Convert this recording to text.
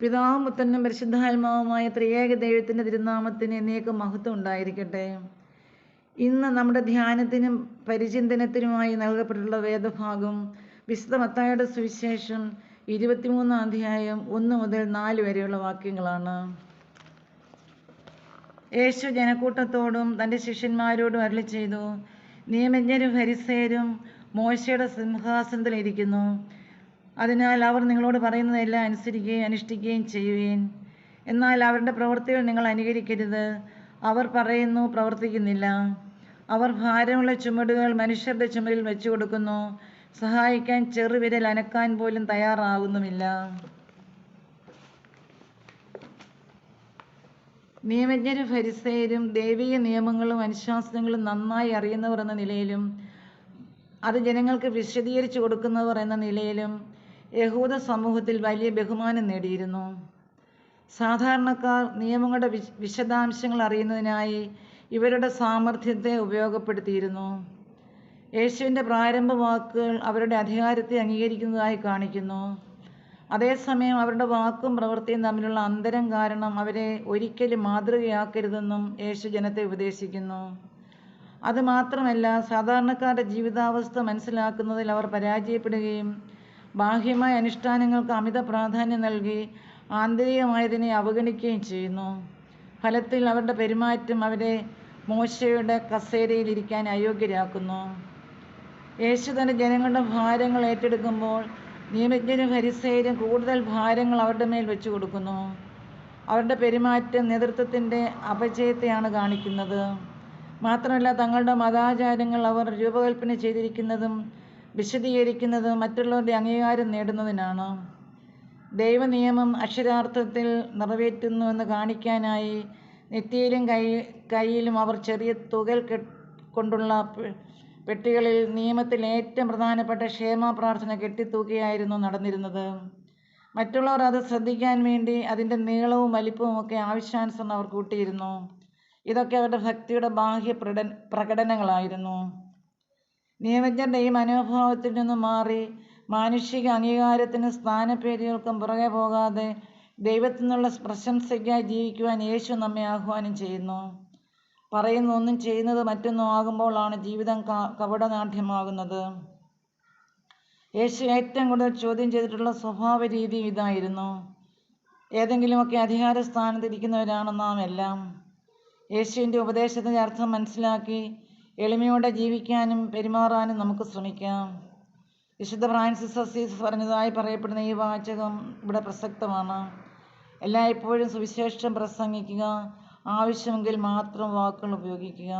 പിതാവും പുത്രനും പരിശുദ്ധാത്മാവുമായ ത്രിയേക ദൈവത്തിൻ്റെ തിരുനാമത്തിന് എന്നേക്കും മഹത്വം ഉണ്ടായിരിക്കട്ടെ. ഇന്ന് നമ്മുടെ ധ്യാനത്തിനും പരിചിന്തനത്തിനുമായി നൽകപ്പെട്ടിട്ടുള്ള വേദഭാഗം വിശുദ്ധ മത്തായിയുടെ സുവിശേഷം 23 അധ്യായം 1 മുതൽ 4 വരെയുള്ള വാക്യങ്ങളാണ്. യേശു ജനക്കൂട്ടത്തോടും തൻ്റെ ശിഷ്യന്മാരോടും അരുളി ചെയ്തു, നിയമജ്ഞരും ഫരിസേയരും മോശയുടെ സിംഹാസനത്തിൽ ഇരിക്കുന്നു. അതിനാൽ അവർ നിങ്ങളോട് പറയുന്നതെല്ലാം അനുസരിക്കുകയും അനുഷ്ഠിക്കുകയും ചെയ്യുവീൻ. എന്നാൽ അവരുടെ പ്രവൃത്തികൾ നിങ്ങൾ അനുകരിക്കരുത്. അവർ പറയുന്നു, പ്രവർത്തിക്കുന്നില്ല. അവർ ഭാരമുള്ള ചുമടുകൾ മനുഷ്യരുടെ ചുമലിൽ വെച്ചു കൊടുക്കുന്നു, സഹായിക്കാൻ ചെറുവിരൽ അനക്കാൻ പോലും തയ്യാറാകുന്നുമില്ല. നിയമജ്ഞരും ഫരിസേയരും ദൈവിക നിയമങ്ങളും അനുശാസനങ്ങളും നന്നായി അറിയുന്നവർ എന്ന നിലയിലും അത് ജനങ്ങൾക്ക് വിശദീകരിച്ചു കൊടുക്കുന്നവർ എന്ന നിലയിലും യഹൂദ സമൂഹത്തിൽ വലിയ ബഹുമാനം നേടിയിരുന്നു. സാധാരണക്കാർ നിയമങ്ങളുടെ വിശദാംശങ്ങൾ അറിയുന്നതിനായി ഇവരുടെ സാമർഥ്യത്തെ ഉപയോഗപ്പെടുത്തിയിരുന്നു. യേശുവിൻ്റെ പ്രാരംഭ വാക്കുകൾ അവരുടെ അധികാരത്തെ അംഗീകരിക്കുന്നതായി കാണിക്കുന്നു. അതേസമയം അവരുടെ വാക്കും പ്രവൃത്തിയും തമ്മിലുള്ള അന്തരം കാരണം അവരെ ഒരിക്കലും മാതൃകയാക്കരുതെന്നും യേശു ജനത്തെ ഉപദേശിക്കുന്നു. അതുമാത്രമല്ല, സാധാരണക്കാരുടെ ജീവിതാവസ്ഥ മനസ്സിലാക്കുന്നതിൽ അവർ പരാജയപ്പെടുകയും ബാഹ്യമായ അനുഷ്ഠാനങ്ങൾക്ക് അമിത പ്രാധാന്യം നൽകി ആന്തരികമായതിനെ അവഗണിക്കുകയും ചെയ്യുന്നു. ഫലത്തിൽ അവരുടെ പെരുമാറ്റം അവരെ മോശയുടെ കസേരയിൽ ഇരിക്കാൻ അയോഗ്യരാക്കുന്നു. യേശു തൻ്റെ ജനങ്ങളുടെ ഭാരങ്ങൾ ഏറ്റെടുക്കുമ്പോൾ നിയമജ്ഞരും ഫരിസേയരും കൂടുതൽ ഭാരങ്ങൾ അവരുടെ മേൽ വെച്ചു കൊടുക്കുന്നു. അവരുടെ പെരുമാറ്റം നേതൃത്വത്തിൻ്റെ അപജയത്തെയാണ് കാണിക്കുന്നത്. മാത്രമല്ല, തങ്ങളുടെ മതാചാരങ്ങൾ അവർ രൂപകൽപ്പന ചെയ്തിരിക്കുന്നതും വിശദീകരിക്കുന്നതും മറ്റുള്ളവരുടെ അംഗീകാരം നേടുന്നതിനാണ്. ദൈവനിയമം അക്ഷരാർത്ഥത്തിൽ നിറവേറ്റുന്നുവെന്ന് കാണിക്കാനായി നെറ്റിയിലും കയ്യിലും അവർ ചെറിയ തുകൽ കൊണ്ടുള്ള പെട്ടികളിൽ നിയമത്തിൽ ഏറ്റവും പ്രധാനപ്പെട്ട ക്ഷേമ പ്രാർത്ഥന കെട്ടിത്തൂക്കിയായിരുന്നു നടന്നിരുന്നത്. മറ്റുള്ളവർ അത് ശ്രദ്ധിക്കാൻ വേണ്ടി അതിൻ്റെ നീളവും വലിപ്പവും ഒക്കെ ആവശ്യാനുസരണം അവർ കൂട്ടിയിരുന്നു. ഇതൊക്കെ അവരുടെ ഭക്തിയുടെ ബാഹ്യ പ്രകടനങ്ങളായിരുന്നു. നിയമജ്ഞരുടെ ഈ മനോഭാവത്തിൽ നിന്നും മാറി മാനുഷിക അംഗീകാരത്തിനും സ്ഥാനപ്പേരുകൾക്കും പുറകെ പോകാതെ ദൈവത്തിൽ നിന്നുള്ള പ്രശംസയ്ക്കായി ജീവിക്കുവാൻ യേശു നമ്മെ ആഹ്വാനം ചെയ്യുന്നു. പറയുന്ന ഒന്നും ചെയ്യുന്നത് മറ്റൊന്നും ആകുമ്പോഴാണ് ജീവിതം കപടനാട്യമാകുന്നത്. യേശു ഏറ്റവും കൂടുതൽ ചോദ്യം ചെയ്തിട്ടുള്ള സ്വഭാവ രീതി ഇതായിരുന്നു. ഏതെങ്കിലുമൊക്കെ അധികാര സ്ഥാനത്തിരിക്കുന്നവരാണ് നാം എല്ലാം. യേശുവിൻ്റെ ഉപദേശത്തിൻ്റെ അർത്ഥം മനസ്സിലാക്കി എളിമയോടെ ജീവിക്കാനും പെരുമാറാനും നമുക്ക് ശ്രമിക്കാം. വിശുദ്ധ ഫ്രാൻസിസ് അസീസ് പറഞ്ഞതായി പറയപ്പെടുന്ന ഈ വാചകം ഇവിടെ പ്രസക്തമാണ്. എല്ലായ്പ്പോഴും സുവിശേഷം പ്രസംഗിക്കുക, ആവശ്യമെങ്കിൽ മാത്രം വാക്കുകൾ ഉപയോഗിക്കുക.